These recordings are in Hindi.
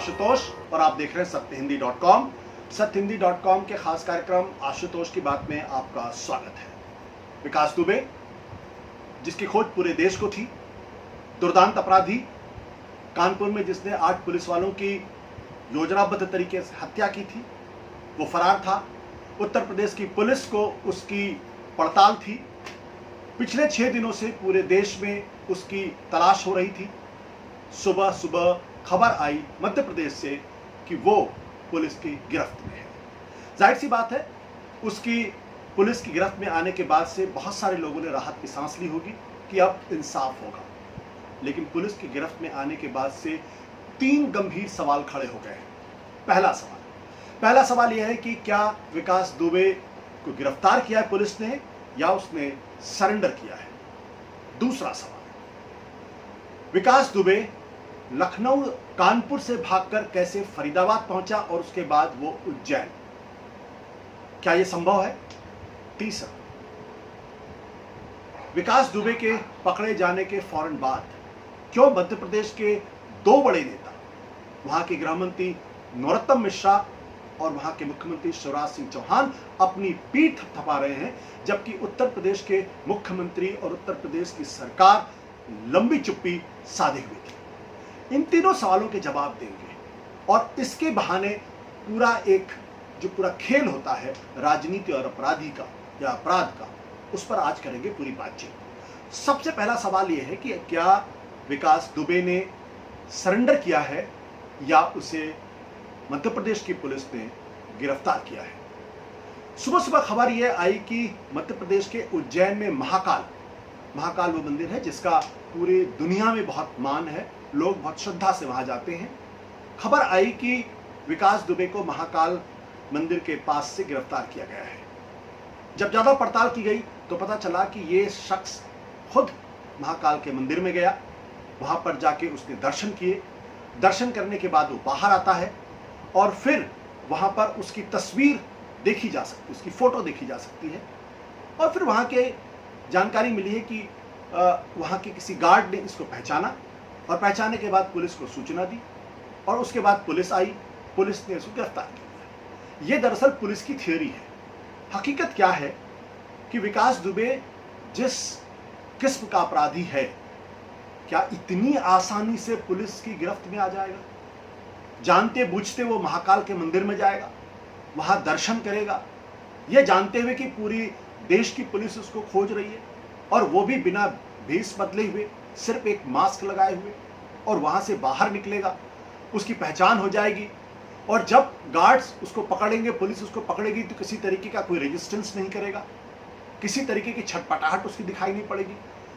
आशुतोष और आप देख रहे हैं सत्यहिंदी.com। सत्यहिंदी.com के खास कार्यक्रम आशुतोष की बात में आपका स्वागत है। विकास दुबे, जिसकी खोज पूरे देश को थी, दुर्दांत अपराधी, कानपुर में जिसने 8 पुलिस वालों की योजनाबद्ध तरीके से हत्या की थी, वो फरार था। उत्तर प्रदेश की पुलिस को उसकी पड़ताल थी। पिछले 6 दिनों से पूरे देश में उसकी तलाश हो रही थी। सुबह सुबह खबर आई मध्य प्रदेश से कि वो पुलिस की गिरफ्त में है। जाहिर सी बात है, उसकी पुलिस की गिरफ्त में आने के बाद से बहुत सारे लोगों ने राहत की सांस ली होगी कि अब इंसाफ होगा। लेकिन पुलिस की गिरफ्त में आने के बाद से 3 गंभीर सवाल खड़े हो गए हैं। पहला सवाल यह है कि क्या विकास दुबे को गिरफ्तार किया है पुलिस ने या उसने सरेंडर किया है। दूसरा सवाल, विकास दुबे लखनऊ कानपुर से भागकर कैसे फरीदाबाद पहुंचा और उसके बाद वो उज्जैन, क्या यह संभव है। तीसरा, विकास दुबे के पकड़े जाने के फौरन बाद क्यों मध्य प्रदेश के 2 बड़े नेता, वहां के गृह मंत्री नरोत्तम मिश्रा और वहां के मुख्यमंत्री शिवराज सिंह चौहान अपनी पीठ थपथपा रहे हैं, जबकि उत्तर प्रदेश के मुख्यमंत्री और उत्तर प्रदेश की सरकार लंबी चुप्पी साधे हुई थी। इन तीनों सवालों के जवाब देंगे और इसके बहाने पूरा खेल होता है राजनीति और अपराध का, उस पर आज करेंगे पूरी बातचीत। सबसे पहला सवाल यह है कि क्या विकास दुबे ने सरेंडर किया है या उसे मध्य प्रदेश की पुलिस ने गिरफ्तार किया है। सुबह सुबह खबर यह आई कि मध्य प्रदेश के उज्जैन में महाकाल वो मंदिर है जिसका पूरी दुनिया में बहुत मान है, लोग बहुत श्रद्धा से वहां जाते हैं। खबर आई कि विकास दुबे को महाकाल मंदिर के पास से गिरफ्तार किया गया है। जब ज्यादा पड़ताल की गई तो पता चला कि ये शख्स खुद महाकाल के मंदिर में गया, वहां पर जाके उसने दर्शन किए। दर्शन करने के बाद वो बाहर आता है और फिर वहां पर उसकी तस्वीर देखी जा सकती है, उसकी फोटो देखी जा सकती है। और फिर वहां के जानकारी मिली है कि वहां के किसी गार्ड ने इसको पहचाना और पहचानने के बाद पुलिस को सूचना दी और उसके बाद पुलिस आई, पुलिस ने इसको गिरफ्तार किया। ये दरअसल पुलिस की थियोरी है। हकीकत क्या है कि विकास दुबे जिस किस्म का अपराधी है, क्या इतनी आसानी से पुलिस की गिरफ्त में आ जाएगा। जानते बूझते वो महाकाल के मंदिर में जाएगा, वहां दर्शन करेगा, ये जानते हुए कि पूरी देश की पुलिस उसको खोज रही है और वो भी बिना भेष बदले हुए, सिर्फ एक मास्क लगाए हुए, और वहां से बाहर निकलेगा, उसकी पहचान हो जाएगी। और जब गार्ड्स उसको पकड़ेंगे, पुलिस उसको पकड़ेगी, तो किसी तरीके का कोई रेजिस्टेंस नहीं करेगा, किसी तरीके की छटपटाहट उसकी दिखाई नहीं पड़ेगी।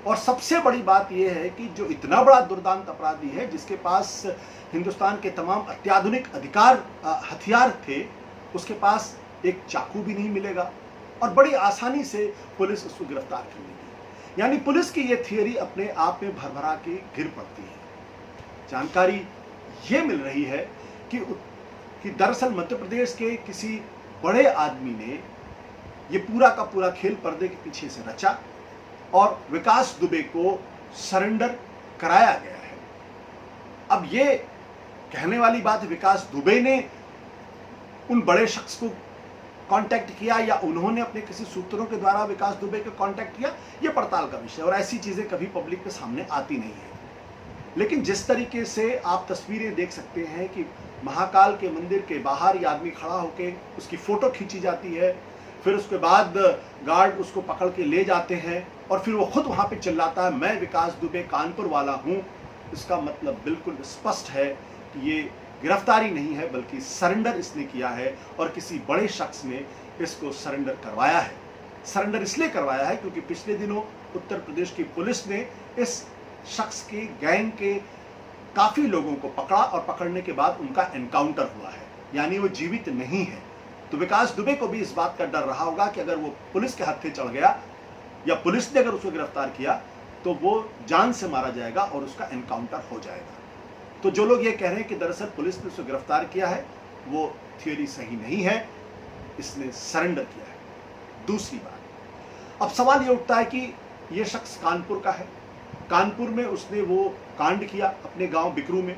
और सबसे बड़ी बात यह है कि जो इतना बड़ा दुर्दांत अपराधी है, जिसके पास हिंदुस्तान के तमाम अत्याधुनिक हथियार थे, उसके पास एक चाकू भी नहीं मिलेगा और बड़ी आसानी से पुलिस उसको गिरफ्तार कर लेगी। यानी पुलिस की यह थियरी अपने आप में भरभरा के गिर पड़ती है। जानकारी ये मिल रही है कि दरअसल मध्य प्रदेश के किसी बड़े आदमी ने ये पूरा का पूरा खेल पर्दे के पीछे से रचा और विकास दुबे को सरेंडर कराया गया है। अब ये कहने वाली बात, विकास दुबे ने उन बड़े शख्स को कांटेक्ट किया या उन्होंने अपने किसी सूत्रों के द्वारा विकास दुबे को कांटेक्ट किया, ये पड़ताल का विषय, और ऐसी चीजें कभी पब्लिक के सामने आती नहीं है। लेकिन जिस तरीके से आप तस्वीरें देख सकते हैं कि महाकाल के मंदिर के बाहर ये आदमी खड़ा होकर उसकी फोटो खींची जाती है, फिर उसके बाद गार्ड उसको पकड़ के ले जाते हैं और फिर वो खुद वहां पे चिल्लाता है, मैं विकास दुबे कानपुर वाला हूं। इसका मतलब बिल्कुल स्पष्ट है कि ये गिरफ्तारी नहीं है बल्कि सरेंडर इसने किया है और किसी बड़े शख्स ने इसको सरेंडर करवाया है। सरेंडर इसलिए करवाया है क्योंकि पिछले दिनों उत्तर प्रदेश की पुलिस ने इस शख्स के गैंग के काफी लोगों को पकड़ा और पकड़ने के बाद उनका एनकाउंटर हुआ है, यानी वो जीवित नहीं है। तो विकास दुबे को भी इस बात का डर रहा होगा कि अगर वो पुलिस के हत्थे चढ़ गया या पुलिस ने अगर उसको गिरफ्तार किया तो वो जान से मारा जाएगा और उसका एनकाउंटर हो जाएगा। तो जो लोग ये कह रहे हैं कि दरअसल पुलिस ने उसको गिरफ्तार किया है, वो थियोरी सही नहीं है, इसने सरेंडर किया है। दूसरी बात, अब सवाल ये उठता है कि ये शख्स कानपुर का है, कानपुर में उसने वो कांड किया अपने गांव बिकरू में,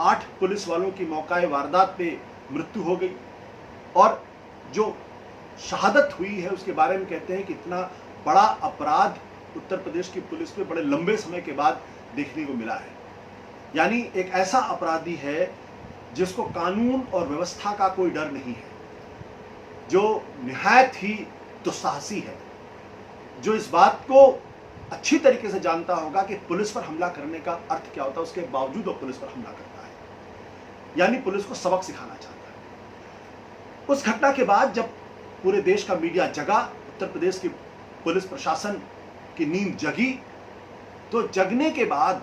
8 पुलिस वालों की मौके वारदात पे मृत्यु हो गई। और जो शहादत हुई है उसके बारे में कहते हैं कि इतना बड़ा अपराध उत्तर प्रदेश की पुलिस में बड़े लंबे समय के बाद देखने को मिला है। यानी एक ऐसा अपराधी है जिसको कानून और व्यवस्था का कोई डर नहीं है, जो निहायत ही दुस्साहसी है, जो इस बात को अच्छी तरीके से जानता होगा कि पुलिस पर हमला करने का अर्थ क्या होता है, उसके बावजूद वो पुलिस पर हमला करता है, यानी पुलिस को सबक सिखाना चाहता है। उस घटना के बाद जब पूरे देश का मीडिया जगा, उत्तर प्रदेश की पुलिस प्रशासन की नींद जगी, तो जगने के बाद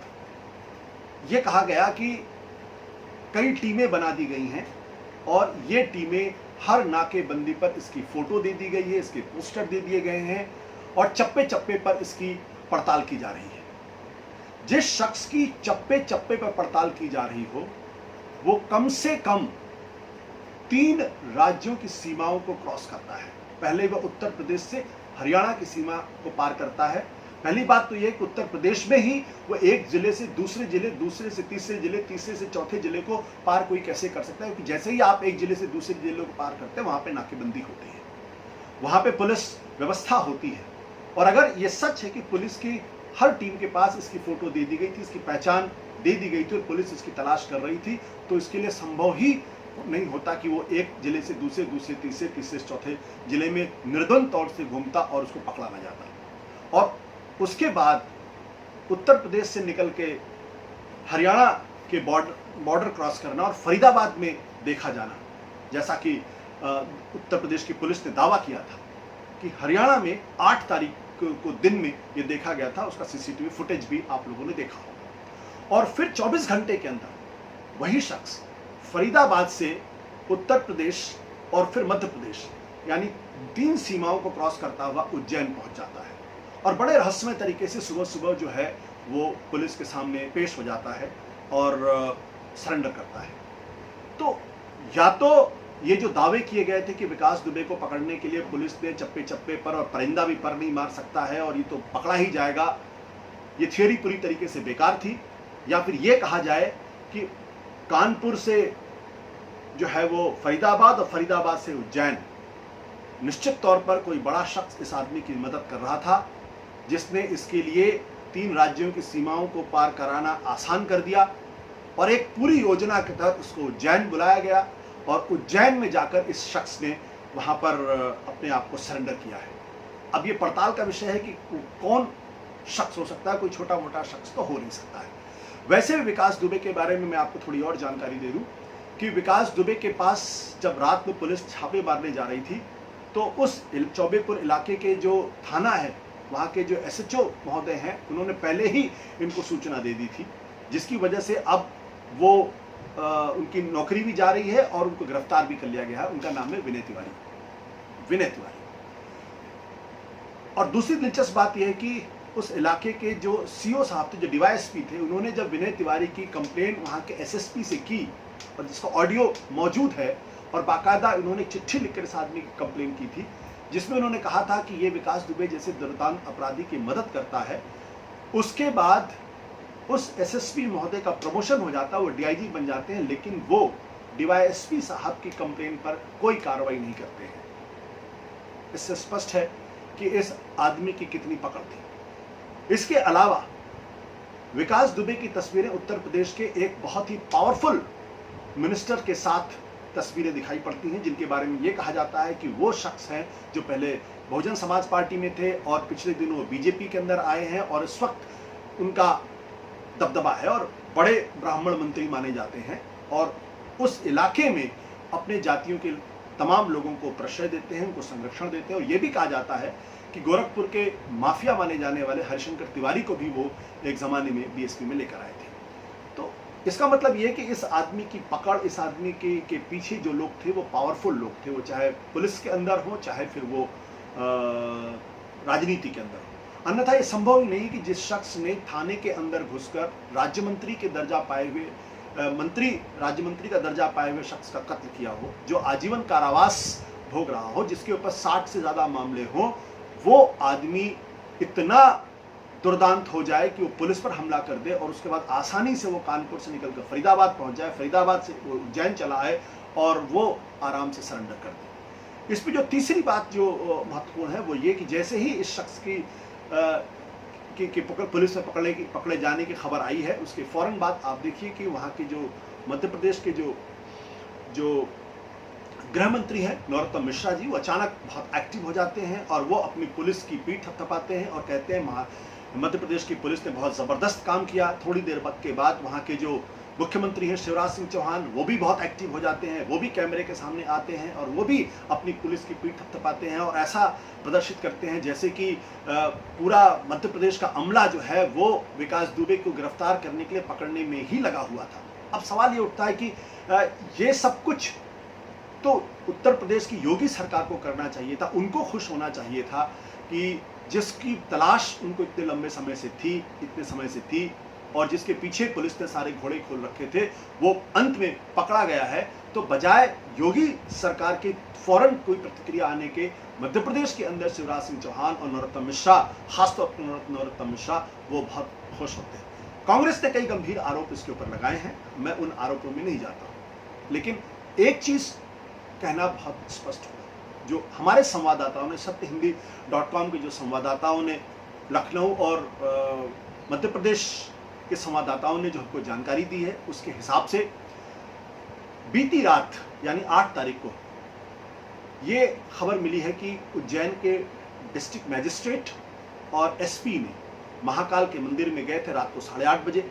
यह कहा गया कि कई टीमें बना दी गई हैं और ये टीमें हर नाकेबंदी पर इसकी फोटो दे दी गई है, इसके पोस्टर दे दिए गए हैं और चप्पे चप्पे पर इसकी पड़ताल की जा रही है। जिस शख्स की चप्पे चप्पे पर पड़ताल की जा रही हो वो कम से कम 3 राज्यों की सीमाओं को क्रॉस करता है। पहले वह उत्तर प्रदेश से हरियाणा की सीमा को पार करता है। पहली बात तो यह कि उत्तर प्रदेश में ही वो एक जिले से दूसरे जिले, दूसरे से तीसरे जिले, तीसरे से चौथे जिले को पार कोई कैसे कर सकता है, क्योंकि जैसे ही आप एक जिले से दूसरे जिले को पार करते हैं वहां पे नाकेबंदी होती है, वहां पे पुलिस व्यवस्था होती है। और अगर ये सच है कि पुलिस की हर टीम के पास इसकी फोटो दे दी गई थी, इसकी पहचान दे दी गई थी और पुलिस इसकी तलाश कर रही थी, तो इसके लिए संभव ही नहीं होता कि वो एक जिले से दूसरे, दूसरे तीसरे, तीसरे से चौथे जिले में निर्द्वंद तौर से घूमता और उसको पकड़ा ना जाता। और उसके बाद उत्तर प्रदेश से निकल के हरियाणा के बॉर्डर क्रॉस करना और फरीदाबाद में देखा जाना, जैसा कि उत्तर प्रदेश की पुलिस ने दावा किया था कि हरियाणा में 8 तारीख को दिन में ये देखा गया था। उसका सीसीटीवी फुटेज भी आप लोगों ने देखा होगा। और फिर 24 घंटे के अंदर वही शख्स फरीदाबाद से उत्तर प्रदेश और फिर मध्य प्रदेश, यानी 3 सीमाओं को क्रॉस करता हुआ उज्जैन पहुंच जाता है और बड़े रहस्यमय तरीके से सुबह सुबह जो है वो पुलिस के सामने पेश हो जाता है और सरेंडर करता है। तो या तो ये जो दावे किए गए थे कि विकास दुबे को पकड़ने के लिए पुलिस ने चप्पे चप्पे पर और परिंदा भी पर नहीं मार सकता है और ये तो पकड़ा ही जाएगा, ये थियोरी पूरी तरीके से बेकार थी, या फिर ये कहा जाए कि कानपुर से जो है वो फरीदाबाद और फरीदाबाद से उज्जैन, निश्चित तौर पर कोई बड़ा शख्स इस आदमी की मदद कर रहा था जिसने इसके लिए 3 राज्यों की सीमाओं को पार कराना आसान कर दिया और एक पूरी योजना के तहत उसको उज्जैन बुलाया गया और उज्जैन में जाकर इस शख्स ने वहां पर अपने आप को सरेंडर किया है। अब ये पड़ताल का विषय है कि कौन शख्स हो सकता है, कोई छोटा मोटा शख्स तो हो नहीं सकता है। वैसे भी विकास दुबे के बारे में मैं आपको थोड़ी और जानकारी दे दूं कि विकास दुबे के पास जब रात में पुलिस छापे मारने जा रही थी तो उस चौबेपुर इलाके के जो थाना है वहाँ के जो एसएचओ महोदय हैं उन्होंने पहले ही इनको सूचना दे दी थी, जिसकी वजह से अब वो उनकी नौकरी भी जा रही है और उनको गिरफ्तार भी कर लिया गया है। उनका नाम है विनय तिवारी। विनय तिवारी। और दूसरी दिलचस्प बात यह है कि उस इलाके के जो सीओ साहब थे, जो डीवाईएसपी थे, उन्होंने जब विनय तिवारी की कंप्लेन वहाँ के एसएसपी से की और जिसका ऑडियो मौजूद है और बाकायदा उन्होंने चिट्ठी लिखकर इस आदमी की कंप्लेन की थी जिसमें उन्होंने कहा था कि ये विकास दुबे जैसे दुर्दांत अपराधी की मदद करता है, उसके बाद उस एसएसपी महोदय का प्रमोशन हो जाता है, वो डीआईजी बन जाते हैं, लेकिन वो डीवाईएसपी साहब की कंप्लेन पर कोई कार्रवाई नहीं करते हैं। इससे स्पष्ट है कि इस आदमी की कितनी पकड़ थी। इसके अलावा विकास दुबे की तस्वीरें उत्तर प्रदेश के एक बहुत ही पावरफुल मिनिस्टर के साथ तस्वीरें दिखाई पड़ती हैं, जिनके बारे में ये कहा जाता है कि वो शख्स हैं जो पहले बहुजन समाज पार्टी में थे और पिछले दिनों वो बीजेपी के अंदर आए हैं और इस वक्त उनका दबदबा है और बड़े ब्राह्मण मंत्री माने जाते हैं और उस इलाके में अपने जातियों के तमाम लोगों को प्रश्रय देते हैं, उनको संरक्षण देते हैं। और ये भी कहा जाता है कि गोरखपुर के माफिया माने जाने वाले हरिशंकर तिवारी को भी वो एक ज़माने में बीएसपी में लेकर आए थे। तो इसका मतलब ये कि इस आदमी की पकड़, इस आदमी के पीछे जो लोग थे वो पावरफुल लोग थे, वो चाहे पुलिस के अंदर हो चाहे फिर वो राजनीति के अंदर हो। अन्यथा ये संभव ही नहीं कि जिस शख्स ने थाने के अंदर घुसकर राज्य मंत्री के दर्जा पाए हुए राज्य मंत्री का दर्जा पाए हुए शख्स का कत्ल किया हो, जो आजीवन कारावास भोग रहा हो, जिसके ऊपर 60 से ज़्यादा मामले हों, वो आदमी इतना दुर्दांत हो जाए कि वो पुलिस पर हमला कर दे और उसके बाद आसानी से वो कानपुर से निकलकर फरीदाबाद पहुंच जाए, फरीदाबाद से वो उज्जैन चला आए और वो आराम से सरेंडर कर दे। इसमें जो तीसरी बात जो महत्वपूर्ण है वो ये कि जैसे ही इस शख्स की पुलिस में पकड़े जाने की खबर आई है, उसके फौरन बाद आप देखिए कि वहाँ की जो मध्य प्रदेश के जो गृह मंत्री हैं नरोत्तम मिश्रा जी, वो अचानक बहुत एक्टिव हो जाते हैं और वो अपनी पुलिस की पीठ थपथपाते हैं और कहते हैं मध्य प्रदेश की पुलिस ने बहुत ज़बरदस्त काम किया। थोड़ी देर के बाद वहाँ के जो मुख्यमंत्री हैं शिवराज सिंह चौहान, वो भी बहुत एक्टिव हो जाते हैं, वो भी कैमरे के सामने आते हैं और वो भी अपनी पुलिस की पीठ थपथपाते हैं और ऐसा प्रदर्शित करते हैं जैसे कि पूरा मध्य प्रदेश का अमला जो है वो विकास दुबे को गिरफ्तार करने के लिए पकड़ने में ही लगा हुआ था। अब सवाल ये उठता है कि ये सब कुछ तो उत्तर प्रदेश की योगी सरकार को करना चाहिए था, उनको खुश होना चाहिए था कि जिसकी तलाश उनको इतने लंबे समय से थी, इतने समय से थी और जिसके पीछे पुलिस ने सारे घोड़े खोल रखे थे, वो अंत में पकड़ा गया है। तो बजाय योगी सरकार के फौरन कोई प्रतिक्रिया आने के, मध्य प्रदेश के अंदर शिवराज सिंह चौहान और नरोत्तम मिश्रा, खासतौर पर नरोत्तम मिश्रा, वो बहुत खुश होते हैं। कांग्रेस ने कई गंभीर आरोप इसके ऊपर लगाए हैं, मैं उन आरोपों में नहीं जाता हूं, लेकिन एक चीज कहना बहुत स्पष्ट होगा। जो हमारे संवाददाताओं ने, सत्यहिंदी.com के जो संवाददाताओं ने, लखनऊ और मध्य प्रदेश के संवाददाताओं ने जो हमको जानकारी दी है, उसके हिसाब से बीती रात यानी 8 तारीख को ये खबर मिली है कि उज्जैन के डिस्ट्रिक्ट मैजिस्ट्रेट और एसपी ने महाकाल के मंदिर में गए थे रात को 8:30 बजे।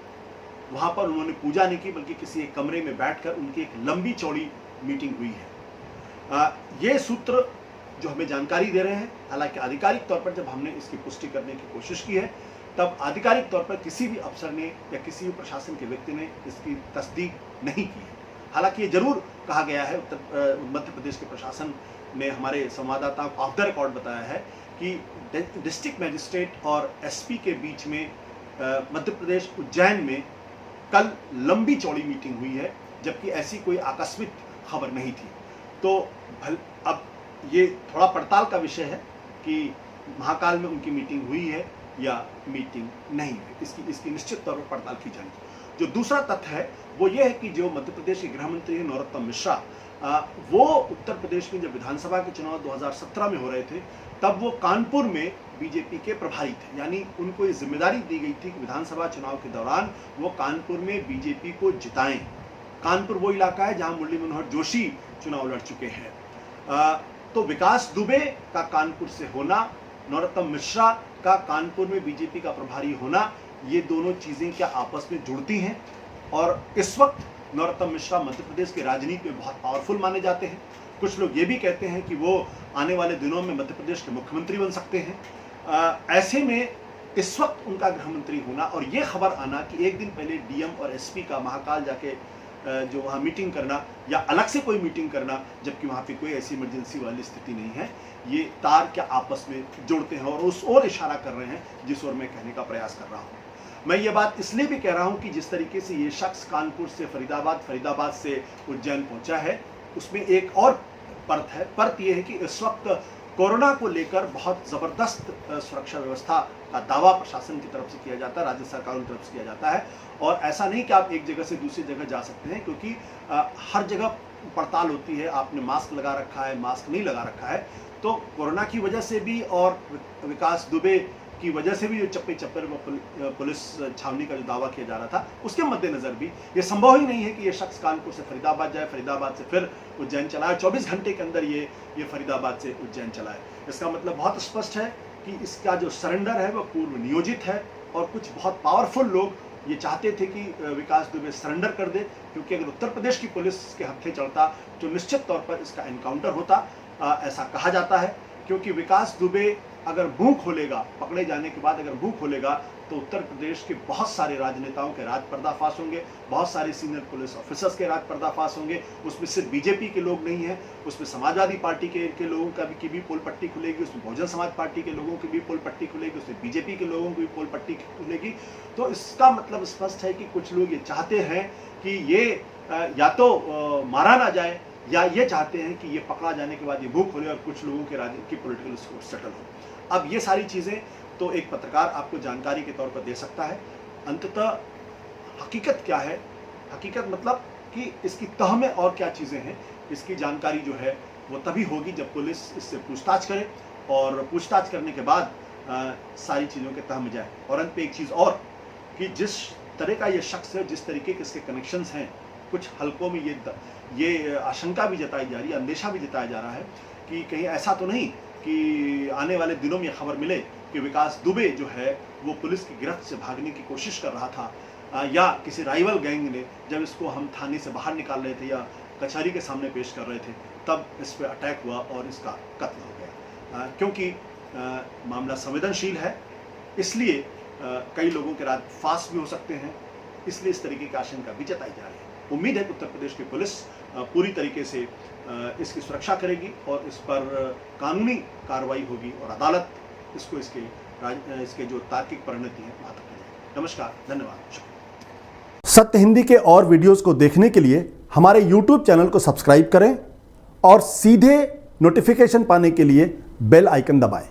वहां पर उन्होंने पूजा नहीं की, बल्कि किसी एक कमरे में बैठकर उनकी एक लंबी चौड़ी मीटिंग हुई है। ये सूत्र जो हमें जानकारी दे रहे हैं, हालांकि आधिकारिक तौर पर जब हमने इसकी पुष्टि करने की कोशिश की है, तब आधिकारिक तौर पर किसी भी अफसर ने या किसी भी प्रशासन के व्यक्ति ने इसकी तस्दीक नहीं की है। हालांकि ये जरूर कहा गया है, मध्य प्रदेश के प्रशासन ने हमारे संवाददाताओं को ऑफ द रिकॉर्ड बताया है कि डिस्ट्रिक्ट मैजिस्ट्रेट और एसपी के बीच में मध्य प्रदेश उज्जैन में कल लंबी चौड़ी मीटिंग हुई है, जबकि ऐसी कोई आकस्मिक खबर नहीं थी। तो अब ये थोड़ा पड़ताल का विषय है कि महाकाल में उनकी मीटिंग हुई है या मीटिंग नहीं हुई, इसकी निश्चित तौर पर पड़ताल की जाएगी। जो दूसरा तथ्य है वो ये है कि जो मध्य प्रदेश के गृह मंत्री हैं नरोत्तम मिश्रा, वो उत्तर प्रदेश में जब विधानसभा के चुनाव 2017 में हो रहे थे, तब वो कानपुर में बीजेपी के प्रभारी थे। यानी उनको ये जिम्मेदारी दी गई थी कि विधानसभा चुनाव के दौरान वो कानपुर में बीजेपी को जिताएं। कानपुर वो इलाका है जहां मुरली मनोहर जोशी चुनाव लड़ चुके हैं। तो विकास दुबे का कानपुर से होना, नरोत्तम मिश्रा का कानपुर में बीजेपी का प्रभारी होना, ये दोनों चीजें क्या आपस में जुड़ती हैं? और इस वक्त नरोत्तम मिश्रा मध्य प्रदेश की राजनीति में बहुत पावरफुल माने जाते हैं। कुछ लोग ये भी कहते हैं कि वो आने वाले दिनों में मध्य प्रदेश के मुख्यमंत्री बन सकते हैं। ऐसे में इस वक्त उनका गृह मंत्री होना और ये खबर आना कि एक दिन पहले डीएम और एसपी का महाकाल जाके जो वहाँ मीटिंग करना या अलग से कोई मीटिंग करना, जबकि वहाँ पे कोई ऐसी इमरजेंसी वाली स्थिति नहीं है, ये तार क्या आपस में जोड़ते हैं और उस ओर इशारा कर रहे हैं जिस ओर मैं कहने का प्रयास कर रहा हूँ। मैं ये बात इसलिए भी कह रहा हूँ कि जिस तरीके से ये शख्स कानपुर से फरीदाबाद से उज्जैन पहुंचा है, उसमें एक और परत है। परत ये है कि इस वक्त कोरोना को लेकर बहुत ज़बरदस्त सुरक्षा व्यवस्था का दावा प्रशासन की तरफ से किया जाता है, राज्य सरकारों की तरफ से किया जाता है। और ऐसा नहीं कि आप एक जगह से दूसरी जगह जा सकते हैं, क्योंकि हर जगह पड़ताल होती है। आपने मास्क लगा रखा है, मास्क नहीं लगा रखा है, तो कोरोना की वजह से भी और विकास दुबे की वजह से भी जो चप्पे चप्पे पुलिस छावनी का जो दावा किया जा रहा था, उसके मद्देनजर भी ये संभव ही नहीं है कि ये शख्स कानपुर से फरीदाबाद जाए, फरीदाबाद से फिर उज्जैन चलाए, 24 घंटे के अंदर ये फरीदाबाद से उज्जैन चलाए। इसका मतलब बहुत स्पष्ट है कि इसका जो सरेंडर है वो पूर्व नियोजित है और कुछ बहुत पावरफुल लोग ये चाहते थे कि विकास दुबे सरेंडर कर दे, क्योंकि अगर उत्तर प्रदेश की पुलिस के हत्थे चढ़ता तो निश्चित तौर पर इसका एनकाउंटर होता, ऐसा कहा जाता है। क्योंकि विकास दुबे अगर मुंह खोलेगा, पकड़े जाने के बाद अगर मुंह खोलेगा, तो उत्तर प्रदेश के बहुत सारे राजनेताओं के राज पर्दाफाश होंगे, बहुत सारे सीनियर पुलिस ऑफिसर्स के राज पर्दाफाश होंगे। उसमें सिर्फ बीजेपी के लोग नहीं हैं, उसमें समाजवादी पार्टी के लोगों की भी पोल पट्टी खुलेगी, उसमें बहुजन समाज पार्टी के लोगों की भी पोल पट्टी खुलेगी, उसमें बीजेपी के लोगों की भी पोल पट्टी खुलेगी। तो इसका मतलब स्पष्ट है कि कुछ लोग ये चाहते हैं कि ये या तो मारा ना जाए या ये चाहते हैं कि ये पकड़ा जाने के बाद ये मुंह खोले और कुछ लोगों के राज्य की पॉलिटिकल स्कोर सेटल हो। अब ये सारी चीज़ें तो एक पत्रकार आपको जानकारी के तौर पर दे सकता है। अंततः हकीकत क्या है, हकीकत मतलब कि इसकी तह में और क्या चीज़ें हैं, इसकी जानकारी जो है वो तभी होगी जब पुलिस इससे पूछताछ करे और पूछताछ करने के बाद सारी चीज़ों के तह में जाए। और अंत पे एक चीज़ और कि जिस तरह का ये शख्स है, जिस तरीके के इसके कनेक्शंस हैं, कुछ हलकों में ये आशंका भी जताई जा रही है, अंदेशा भी जताया जा रहा है कि कहीं ऐसा तो नहीं कि आने वाले दिनों में खबर मिले कि विकास दुबे जो है वो पुलिस की गिरफ्त से भागने की कोशिश कर रहा था या किसी राइवल गैंग ने जब इसको हम थाने से बाहर निकाल रहे थे या कचहरी के सामने पेश कर रहे थे तब इस पर अटैक हुआ और इसका कत्ल हो गया। क्योंकि मामला संवेदनशील है, इसलिए कई लोगों के रात फास्ट भी हो सकते हैं, इसलिए इस तरीके की आशंका भी जताई जा रही है। उम्मीद है कि उत्तर प्रदेश की पुलिस पूरी तरीके से इसकी सुरक्षा करेगी और इस पर कानूनी कार्रवाई होगी और अदालत इसको इसके जो तार्किक परिणति है वहाँ तक ले जाएगी। नमस्कार, धन्यवाद। सत्य हिंदी के और वीडियोस को देखने के लिए हमारे YouTube चैनल को सब्सक्राइब करें और सीधे नोटिफिकेशन पाने के लिए बेल आइकन दबाएं।